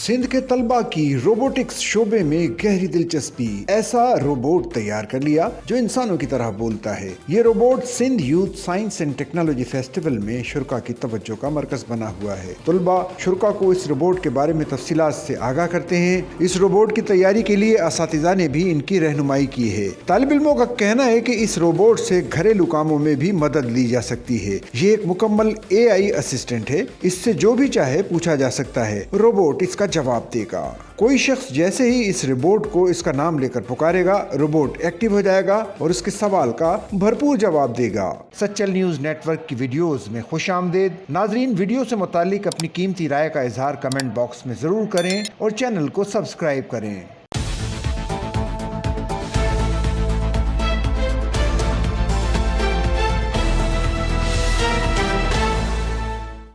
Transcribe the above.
सिंध के तलबा की रोबोटिक्स शोबे में गहरी दिलचस्पी, ऐसा रोबोट तैयार कर लिया जो इंसानों की तरह बोलता है। ये robot Sindh youth science and technology festival में शुरा की तवज्जो का मरकज बना हुआ है। तलबा शुरा को इस रोबोट के बारे में तफसीलात से आगाह करते हैं। इस रोबोट की तैयारी के लिए असातिज़ा ने भी इनकी रहनुमाई की है। तालिब इल्मों का कहना है कि इस रोबोट से घरेलू कामों में भी मदद ली जा सकती है। ये एक मुकम्मल AI असिस्टेंट है। इससे जो भी चाहे पूछा जा सकता है, रोबोट इसका जवाब देगा। कोई शख्स जैसे ही इस रोबोट को इसका नाम लेकर पुकारेगा, रोबोट एक्टिव हो जाएगा और उसके सवाल का भरपूर जवाब देगा। सच्चल न्यूज़ नेटवर्क की वीडियोस में खुशामदीद। नाजरीन, वीडियो से मुतालिक अपनी कीमती राय का इजहार कमेंट बॉक्स में जरूर करें और चैनल को सब्सक्राइब करें।